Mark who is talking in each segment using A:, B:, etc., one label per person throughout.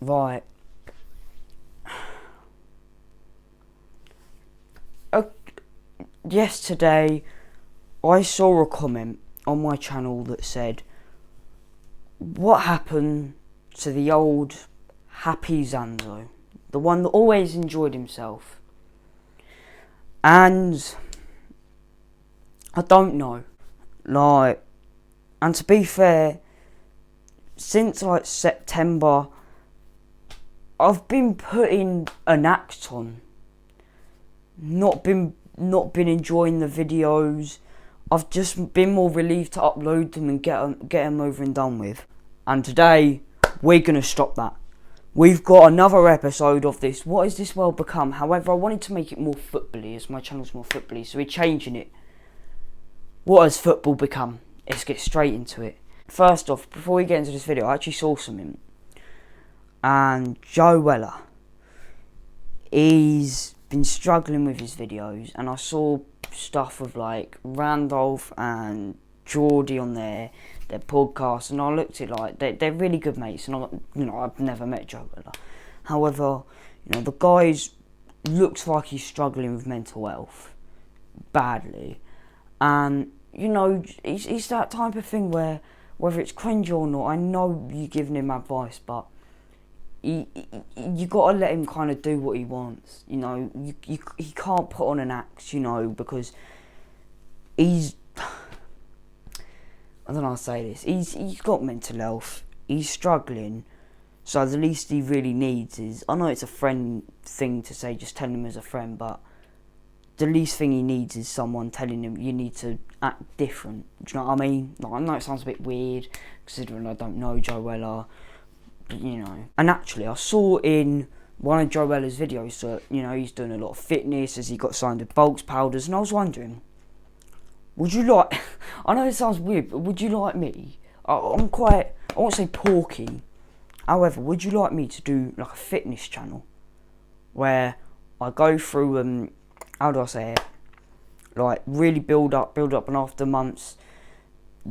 A: Right. Yesterday, I saw a comment on my channel that said, what happened to the old happy Zanzo? The one that always enjoyed himself. And I don't know. Like, and to be fair, since like September, I've been putting an act on. Not been enjoying the videos. I've just been more relieved to upload them and get them over and done with. And today, we're going to stop that. We've got another episode of this. What has this world become? However, I wanted to make it more footbally, as my channel's more footbally, so we're changing it. What has football become? Let's get straight into it. First off, before we get into this video, I actually saw something. And Joe Weller, he's been struggling with his videos, and I saw stuff of like Randolph and Geordie on their podcast, and I looked at like they're really good mates, and I've never met Joe Weller. However, the guy's looks like he's struggling with mental health badly, and it's that type of thing where whether it's cringe or not, I know you're giving him advice, but you gotta let him kind of do what he wants. He can't put on an act, because he's, I don't know how to say this. He's got mental health. He's struggling. So the least he really needs is, I know it's a friend thing to say, just tell him as a friend, but the least thing he needs is someone telling him you need to act different. Do you know what I mean? Like, I know it sounds a bit weird, considering I don't know Joe Weller. And actually, I saw in one of Joe Weller's videos that, he's doing a lot of fitness as he got signed with bulk powders, and I was wondering, would you like, I know it sounds weird, but would you like me, I'm quite, I won't say porky, however, would you like me to do like a fitness channel, where I go through, how do I say it, like really build up, and after months,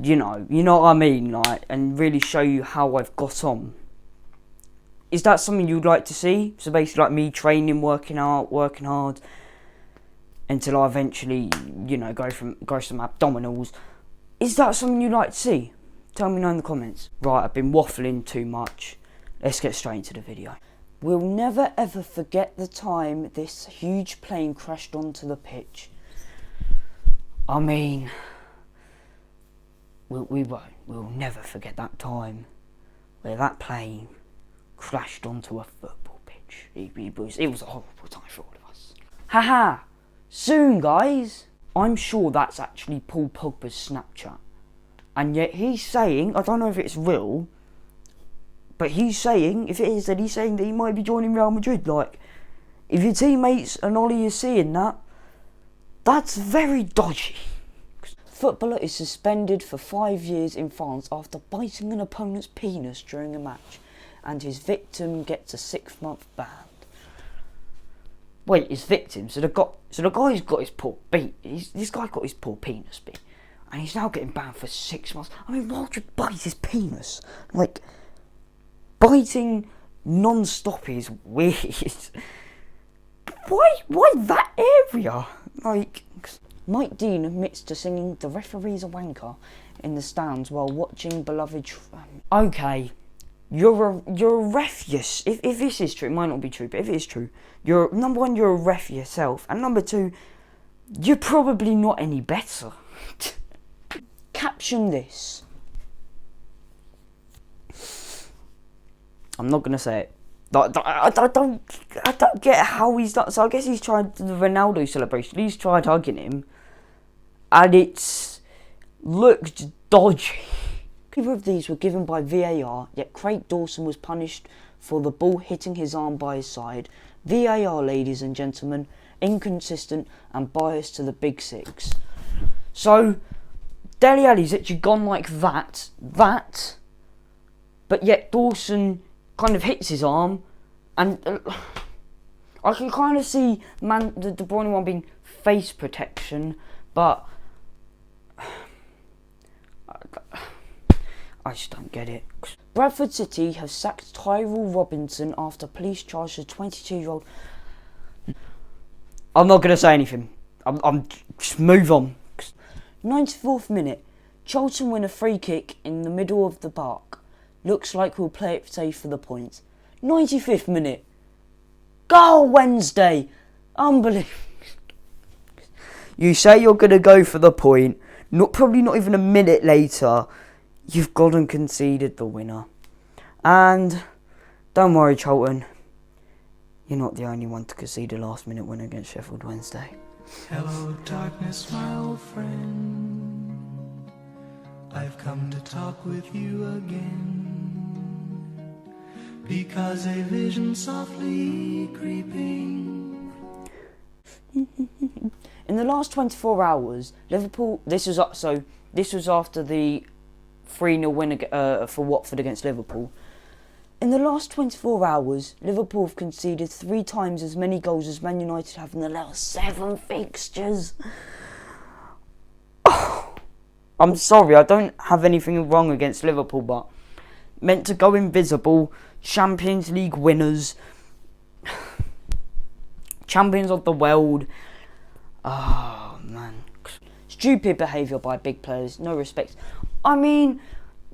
A: you know what I mean, like, and really show you how I've got on. Is that something you'd like to see? So basically like me training, working hard, until I eventually, go some abdominals. Is that something you'd like to see? Tell me in the comments. Right, I've been waffling too much. Let's get straight into the video. We'll never ever forget the time this huge plane crashed onto the pitch. I mean, we won't. We'll never forget that time where that plane crashed onto a football pitch. It was a horrible time for all of us. Haha! Soon, guys! I'm sure that's actually Paul Pogba's Snapchat. And yet he's saying, I don't know if it's real, but he's saying, if it is, then he's saying that he might be joining Real Madrid. Like, if your teammates and Ollie are seeing that, that's very dodgy. Footballer is suspended for 5 years in France after biting an opponent's penis during a match, and his victim gets a 6-month ban. Wait, his victim? So the guy's got his poor this guy got his poor penis beat, and he's now getting banned for 6 months. I mean, why would you bite his penis? Like, biting non-stop is weird. Why that area? Like, Mike Dean admits to singing "The Referee's a Wanker" in the stands while watching beloved. Okay. You're a ref, yes. If this is true, it might not be true, but if it is true, number one, you're a ref yourself, and number two, you're probably not any better. Caption this. I'm not gonna say it. I don't get how he's done. So I guess he's tried the Ronaldo celebration. He's tried hugging him, and it's looked dodgy. Neither of these were given by VAR, yet Craig Dawson was punished for the ball hitting his arm by his side. VAR, ladies and gentlemen, inconsistent and biased to the big six. So, Dele Alli's actually gone like that, but yet Dawson kind of hits his arm, and I can kind of see the De Bruyne one being face protection, but I just don't get it. Bradford City have sacked Tyrell Robinson after police charged a 22-year-old. I'm not going to say anything. I'm just move on. 94th minute. Charlton win a free kick in the middle of the park. Looks like we'll play it safe for the points. 95th minute. Goal Wednesday. Unbelievable. You say you're going to go for the point. Probably not even a minute later, you've gone and conceded the winner. And don't worry, Charlton. You're not the only one to concede a last-minute win against Sheffield Wednesday.
B: Hello, darkness, my old friend. I've come to talk with you again, because a vision softly creeping.
A: In the last 24 hours, Liverpool. This was after the 3-0 win for Watford against Liverpool. In the last 24 hours, Liverpool have conceded 3 times as many goals as Man United have in the last 7 fixtures. Oh, I'm sorry, I don't have anything wrong against Liverpool, but meant to go invisible, Champions League winners, champions of the world. Oh, man. Stupid behaviour by big players, no respect. I mean,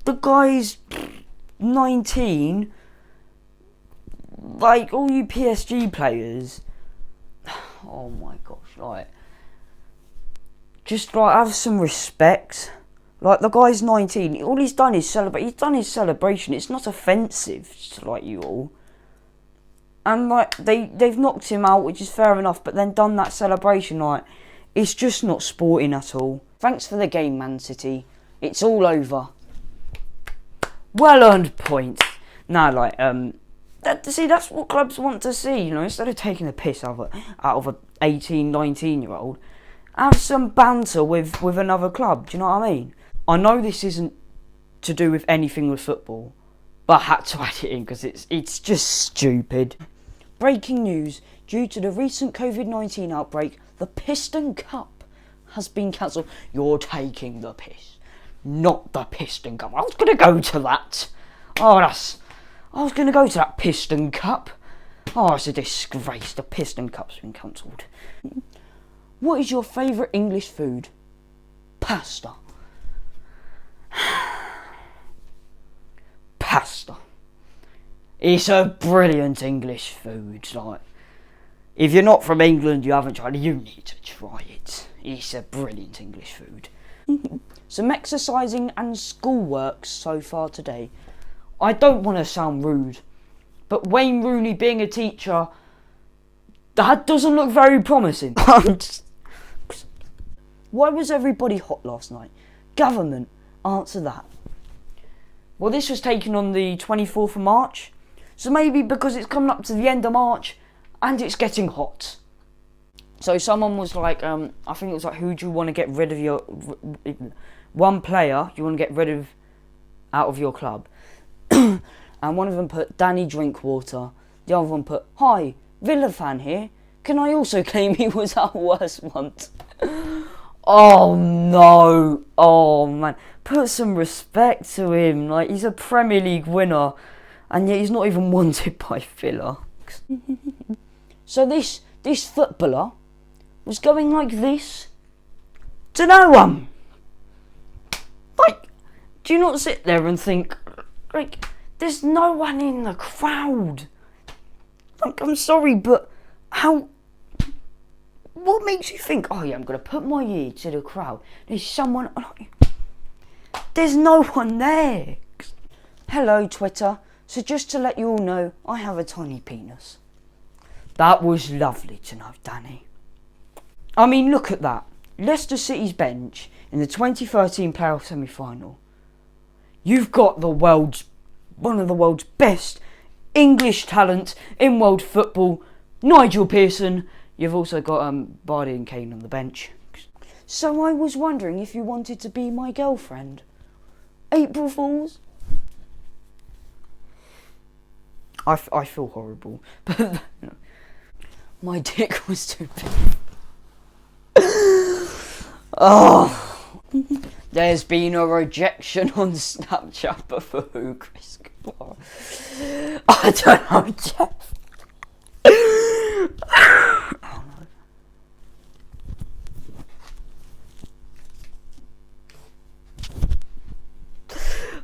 A: the guy's 19, like all you PSG players, oh my gosh, just have some respect. Like, the guy's 19, all he's done is celebrate. He's done his celebration. It's not offensive to you all. And they've knocked him out, which is fair enough, but then done that celebration, it's just not sporting at all. Thanks for the game, Man City. It's all over. Well earned points. Now, that's what clubs want to see, instead of taking the piss out of a 18, 19-year-old, have some banter with another club. Do you know what I mean? I know this isn't to do with anything with football, but I had to add it in because it's just stupid. Breaking news: due to the recent COVID-19 outbreak, the Piston Cup has been cancelled. You're taking the piss. Not the Piston Cup. I was going to go to that. I was going to go to that Piston Cup. Oh, it's a disgrace. The Piston Cup's been cancelled. What is your favourite English food? Pasta. Pasta. It's a brilliant English food. If you're not from England, you haven't tried it, you need to try it. It's a brilliant English food. Some exercising and schoolwork so far today. I don't want to sound rude, but Wayne Rooney being a teacher, that doesn't look very promising. Why was everybody hot last night? Government, answer that. Well, this was taken on the 24th of March, so maybe because it's coming up to the end of March and it's getting hot. So someone was like, I think it was like, who do you want to get rid of your... one player you want to get rid of out of your club. And one of them put Danny Drinkwater. The other one put, hi, Villa fan here. Can I also claim he was our worst once? Oh no. Oh man. Put some respect to him. He's a Premier League winner. And yet he's not even wanted by Villa. So this footballer was going like this to no one. Do you not sit there and think, there's no one in the crowd? I'm sorry, but what makes you think, oh yeah, I'm going to put my ear to the crowd? There's someone, there's no one there. Hello, Twitter. So just to let you all know, I have a tiny penis. That was lovely to know, Danny. I mean, look at that. Leicester City's bench in the 2013 playoff semi-final. You've got one of the world's best English talent in world football, Nigel Pearson. You've also got Bardi and Kane on the bench. So I was wondering if you wanted to be my girlfriend. April Fools? I feel horrible, but my dick was too big. Oh. There's been a rejection on Snapchat, but for who, Chris? I don't know, Jeff. Oh, no.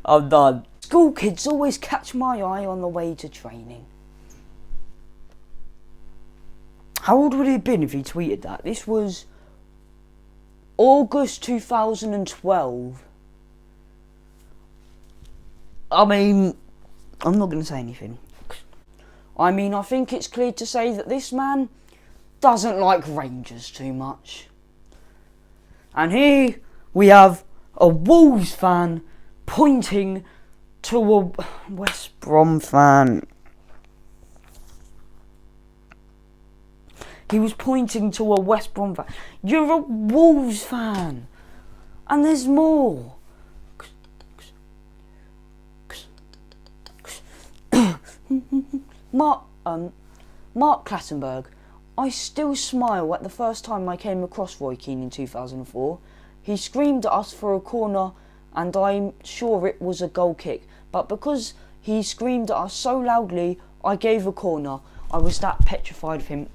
A: I'm done. School kids always catch my eye on the way to training. How old would he have been if he tweeted that? This was August 2012. I mean, I'm not going to say anything. I mean, I think it's clear to say that this man doesn't like Rangers too much. And here we have a Wolves fan pointing to a West Brom fan. He was pointing to a West Brom fan. You're a Wolves fan. And there's more. Mark Clattenburg. I still smile at the first time I came across Roy Keane in 2004. He screamed at us for a corner and I'm sure it was a goal kick. But because he screamed at us so loudly, I gave a corner. I was that petrified of him.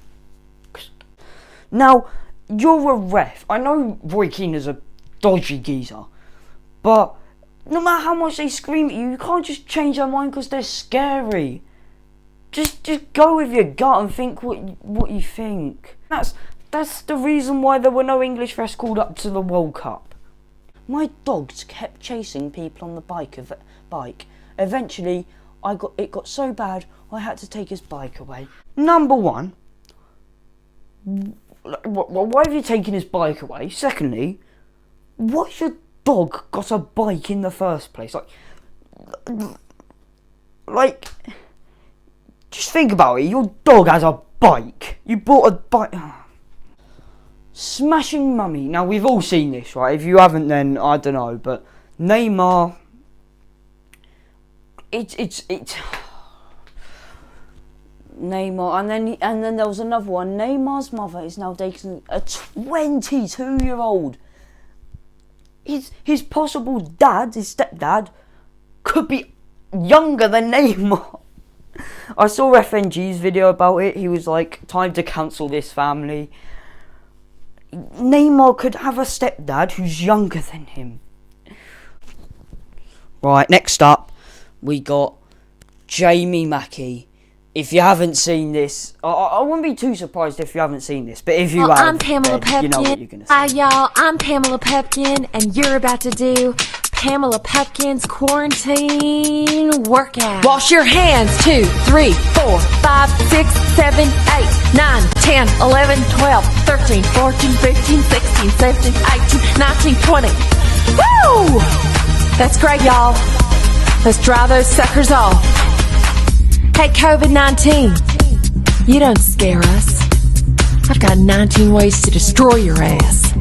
A: Now, you're a ref. I know Roy Keane is a dodgy geezer. But no matter how much they scream at you, you can't just change their mind because they're scary. Just go with your gut and think what you think. That's the reason why there were no English refs called up to the World Cup. My dogs kept chasing people on the bike. Eventually, it got so bad I had to take his bike away. Number one, why have you taken his bike away? Secondly, why's your dog got a bike in the first place? Like, just think about it. Your dog has a bike. You bought a bike. Smashing Mummy. Now, we've all seen this, right? If you haven't, then I don't know. But Neymar, it's Neymar, and then there was another one. Neymar's mother is now dating a 22-year-old. His possible dad, his stepdad, could be younger than Neymar. I saw FNG's video about it. He was like, time to cancel this family. Neymar could have a stepdad who's younger than him. Right, next up, we got Jamie Mackie. If you haven't seen this, I wouldn't be too surprised if you haven't seen this. But if you have,
C: I'm Pamela Pepkin.
A: You know what you're gonna say.
C: Hi, y'all. I'm Pamela Pepkin, and you're about to do Pamela Pepkin's quarantine workout. Wash your hands. 2, 3, 4, 5, 6, 7, 8, 9, 10, 11, 12, 13, 14, 15, 16, 17, 18, 19, 20. Woo! That's great, y'all. Let's dry those suckers off. Hey, COVID-19, you don't scare us. I've got 19 ways to destroy your ass.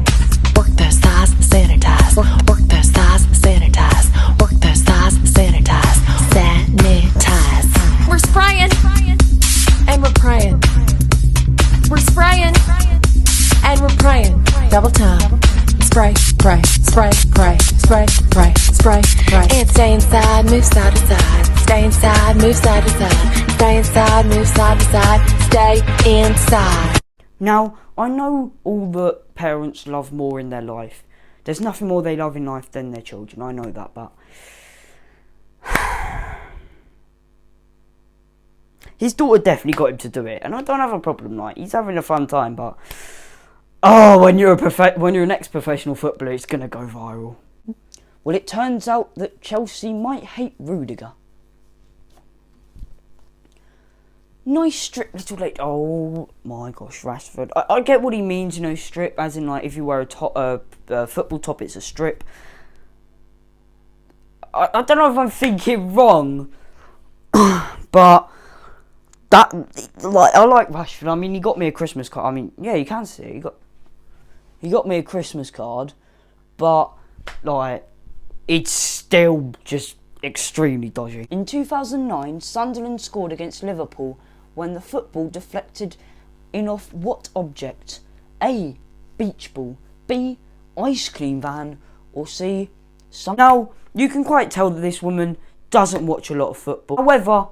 C: Work those thighs, sanitize. Work those thighs, sanitize. Work those thighs, sanitize. Sanitize. We're spraying and we're praying. We're spraying and we're praying. Double time. Spray, pray, spray, pray, spray, pray, spray, pray. And stay inside, move side to side. Stay inside, move side to side. Stay inside, move side to side. Stay inside.
A: Now, I know all the parents love more in their life. There's nothing more they love in life than their children. I know that, but his daughter definitely got him to do it, and I don't have a problem. Like, he's having a fun time, but when you're an ex-professional footballer, it's gonna go viral. Well, it turns out that Chelsea might hate Rudiger. Nice strip, little late. Oh my gosh, Rashford. I get what he means, strip, as in like if you wear a football top, it's a strip. I don't know if I'm thinking wrong, but that, like, I like Rashford. I mean, he got me a Christmas card. I mean, yeah, you can see it. He got me a Christmas card, but like, it's still just extremely dodgy. In 2009, Sunderland scored against Liverpool when the football deflected in off what object? A. Beach ball, B. Ice cream van, or see some. Now, you can quite tell that this woman doesn't watch a lot of football. However,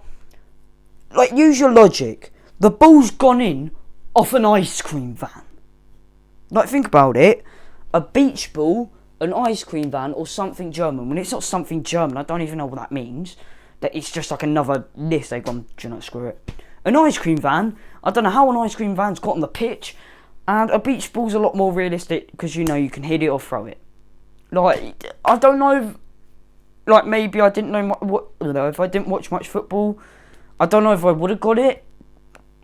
A: like, use your logic. The ball's gone in off an ice cream van. Like, think about it. A beach ball, an ice cream van, or something German. When it's not something German, I don't even know what that means. That it's just like another list. They've gone, do you know, screw it. An ice cream van, I don't know how an ice cream van's got on the pitch. And a beach ball's a lot more realistic because, you know, you can hit it or throw it. Like, I don't know if, like, maybe I didn't know if I didn't watch much football. I don't know if I would have got it.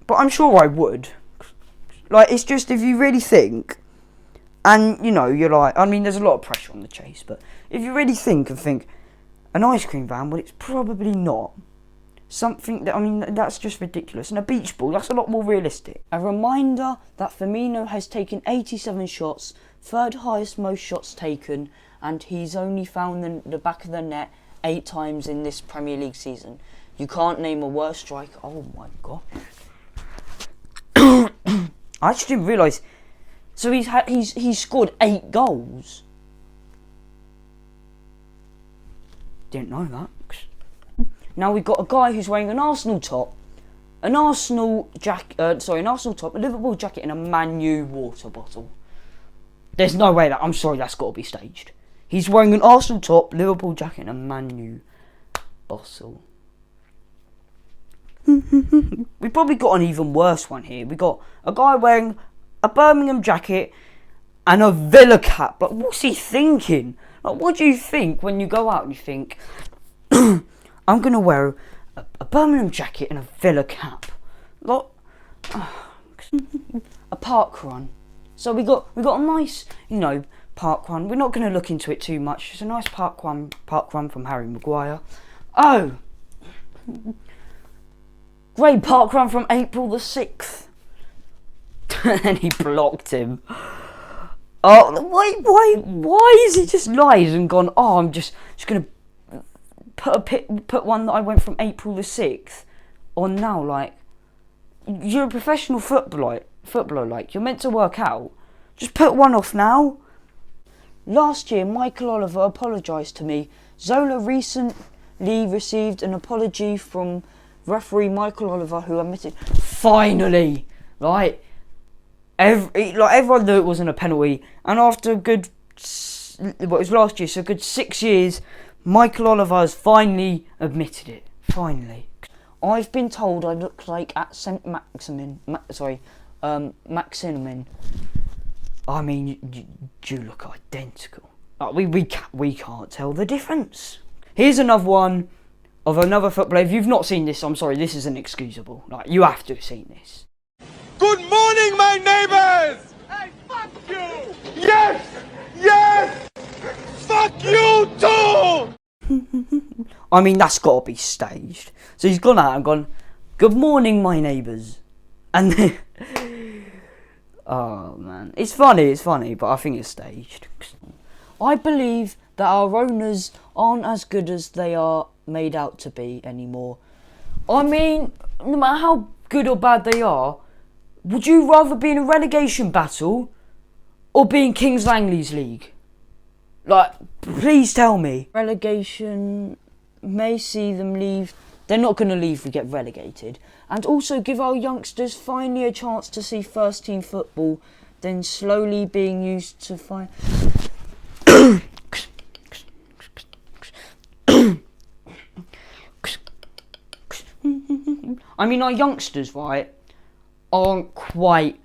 A: But I'm sure I would. Like, it's just, if you really think, and, you know, you're like, I mean, there's a lot of pressure on the chase, but if you really think, an ice cream van, well, it's probably not. Something that, I mean, that's just ridiculous. And a beach ball, that's a lot more realistic. A reminder that Firmino has taken 87 shots, third highest most shots taken, and he's only found the back of the net 8 times in this Premier League season. You can't name a worse striker. Oh my god. I actually didn't realise. So he's scored 8 goals. Didn't know that. Now we've got a guy who's wearing an Arsenal top, an Arsenal top, a Liverpool jacket, and a Man U water bottle. There's no way that, I'm sorry, that's got to be staged. He's wearing an Arsenal top, Liverpool jacket, and a Man U bottle. We've probably got an even worse one here. We got a guy wearing a Birmingham jacket and a Villa cap. Like, what's he thinking? Like, what do you think when you go out and you think, I'm going to wear a Birmingham jacket and a Villa cap? Like, a park run. So we got a nice, you know, park run. We're not going to look into it too much. It's a nice park run from Harry Maguire. Oh, great park run from April the 6th. And he blocked him. Oh, why is he just lies and gone, oh, I'm just going to put one that I went from April the 6th on now? Like, you're a professional footballer, like, you're meant to work out. Just put one off now. Last year, Michael Oliver apologised to me. Zola recently received an apology from referee Michael Oliver, who admitted, finally, right? Everyone knew it wasn't a penalty, and after it was last year, so a good 6 years, Michael Oliver has finally admitted it. Finally. I've been told I look like at St. Maximin. Maximin. I mean, you look identical. Like, we can't tell the difference. Here's another one of another footballer. If you've not seen this, I'm sorry, this is inexcusable. Like, you have to have seen this.
D: Good morning, my neighbors! Hey, fuck you! Yes! Yes! Fuck you too!
A: I mean, that's got to be staged. So he's gone out and gone, good morning, my neighbours. And then, oh man, it's funny, but I think it's staged. I believe that our owners aren't as good as they are made out to be anymore. I mean, no matter how good or bad they are, would you rather be in a relegation battle or be in Kings Langley's league? Like, please tell me. Relegation may see them leave. They're not going to leave if we get relegated. And also give our youngsters finally a chance to see first team football, then slowly being used to find... I mean, our youngsters, right, aren't quite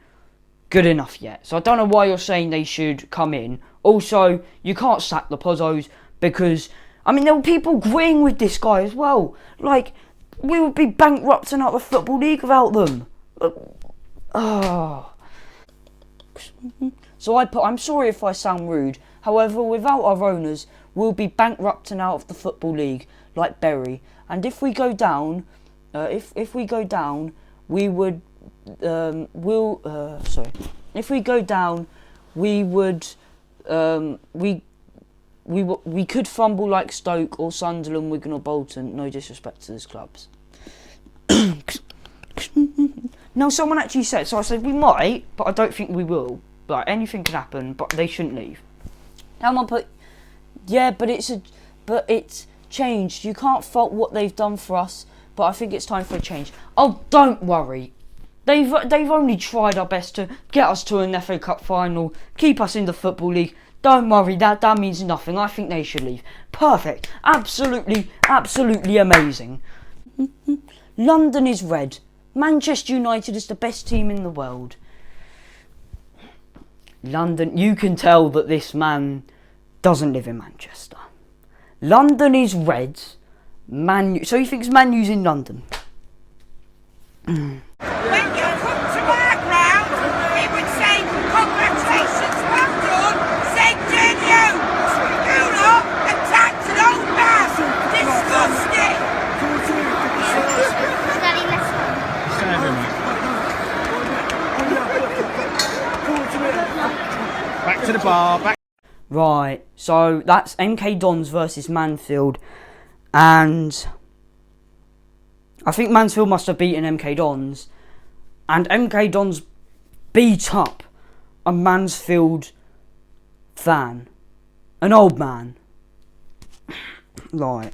A: good enough yet. So I don't know why you're saying they should come in. Also, you can't sack the Pozzos because, I mean, there were people agreeing with this guy as well. Like, we would be bankrupting out the Football League without them. So I'm sorry if I sound rude. However, without our owners, we'll be bankrupting out of the Football League like Bury. And if we go down, if we go down, we would, if we go down, we would, we could fumble like Stoke or Sunderland, Wigan or Bolton. No disrespect to those clubs. Now, someone actually said, so I said we might, but I don't think we will. Like, anything can happen, but they shouldn't leave. Someone put, Yeah, but it's changed. You can't fault what they've done for us, but I think it's time for a change. Oh, don't worry. They've only tried our best to get us to an FA Cup final, keep us in the Football League. Don't worry, that means nothing. I think they should leave. Perfect. Absolutely amazing. London is red. Manchester United is the best team in the world. London, you can tell that this man doesn't live in Manchester. London is red. So he thinks Man U's in London.
E: When you come to our ground, we would say, congratulations, well done, same to you. You lot attacked an old man. Disgusting.
F: Daddy, let's go.
D: Back to the bar. Back.
A: Right, so that's MK Dons versus Mansfield, and I think Mansfield must have beaten MK Dons, and MK Dons beat up a Mansfield fan, an old man. Right,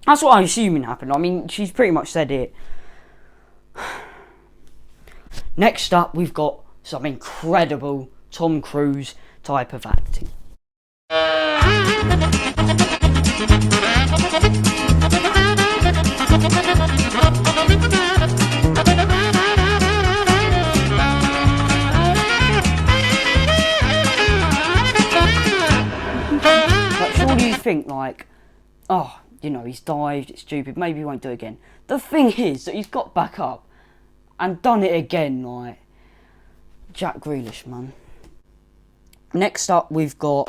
A: that's what I'm assuming happened. I mean, she's pretty much said it. Next up, we've got some incredible Tom Cruise type of acting. But surely you think like, oh, you know, he's dived, it's stupid, maybe he won't do it again. The thing is that he's got back up and done it again, like Jack Grealish, man. Next up, we've got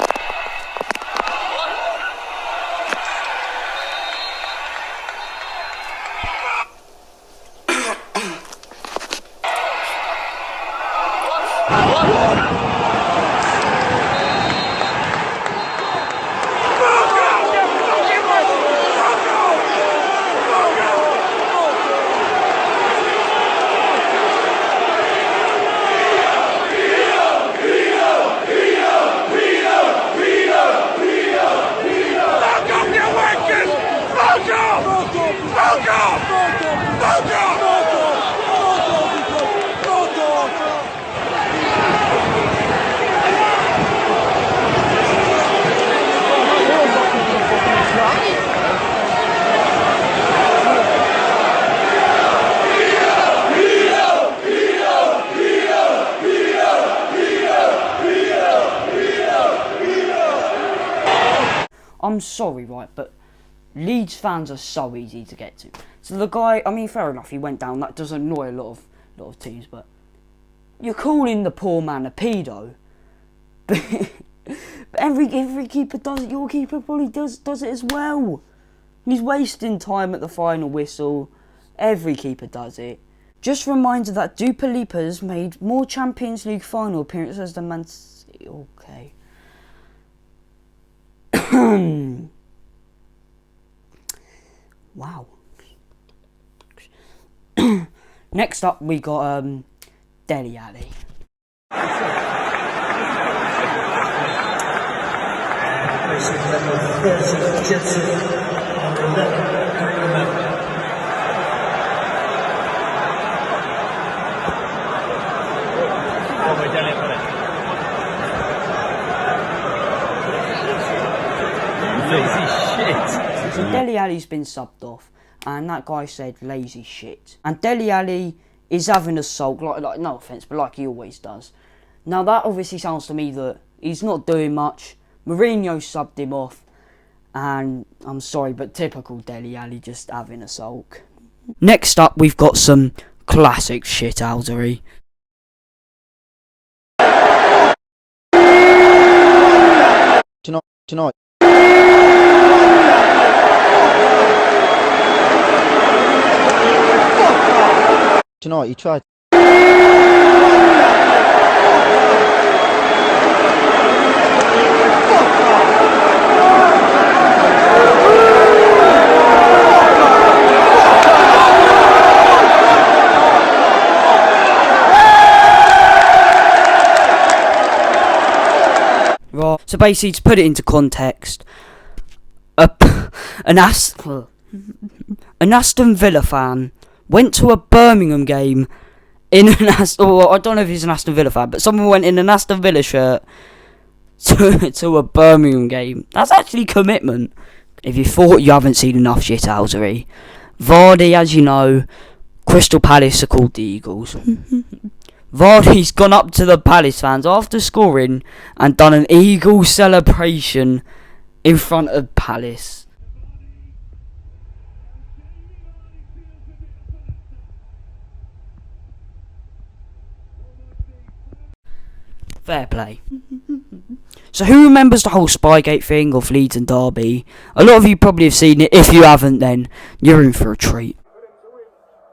A: I'm sorry, right, but Leeds fans are so easy to get to. So the guy, I mean, fair enough, he went down. That does annoy a lot of teams, but you're calling the poor man a pedo. But every keeper does it. Your keeper probably does it as well. He's wasting time at the final whistle. Every keeper does it. Just a reminder that Dua Lipa's made more Champions League final appearances than Man City. Okay. Wow. Next up, we got Dele Alli. So Dele Alli's been subbed off, and that guy said lazy shit. And Dele Alli is having a sulk, like no offence, but like he always does. Now that obviously sounds to me that he's not doing much. Mourinho subbed him off, and I'm sorry, but typical Dele Alli just having a sulk. Next up, we've got some classic shithousery.
G: Tonight. Tonight he tried.
A: Right. So basically, to put it into context, an Aston Villa fan went to a Birmingham game in an I don't know if he's an Aston Villa fan, but someone went in an Aston Villa shirt to a Birmingham game. That's actually commitment. If you thought you haven't seen enough shithousery, Vardy, as you know, Crystal Palace are called the Eagles. Vardy's gone up to the Palace fans after scoring and done an Eagle celebration in front of Palace. Fair play. So who remembers the whole Spygate thing of Leeds and Derby? A lot of you probably have seen it. If you haven't, then you're in for a treat.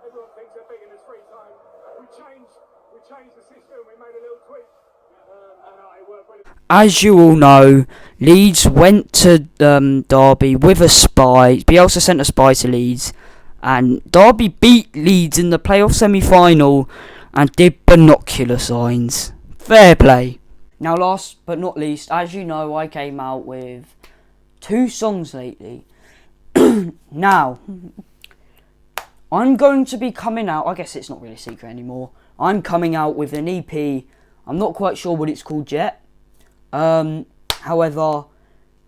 F: Everyone thinks they're big in his free time. We changed the system. We made a little tweak, and it worked really.
A: As you all know, Leeds went to Derby with a spy. Bielsa sent a spy to Leeds, and Derby beat Leeds in the playoff semi-final and did binocular signs. Fair play. Now, last but not least, as you know, I came out with 2 songs lately. Now, I'm going to be coming out, I guess it's not really a secret anymore, I'm coming out with an EP. I'm not quite sure what it's called yet. However,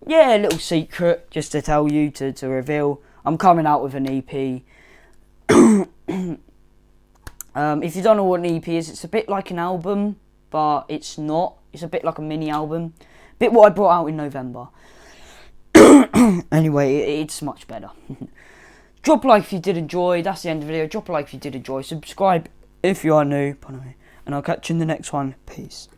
A: yeah, a little secret, just to tell you, to reveal. I'm coming out with an EP. If you don't know what an EP is, it's a bit like an album, but it's not. It's a bit like a mini album. Bit what I brought out in November. Anyway, it's much better. Drop a like if you did enjoy. That's the end of the video. Drop a like if you did enjoy. Subscribe if you are new. And I'll catch you in the next one. Peace.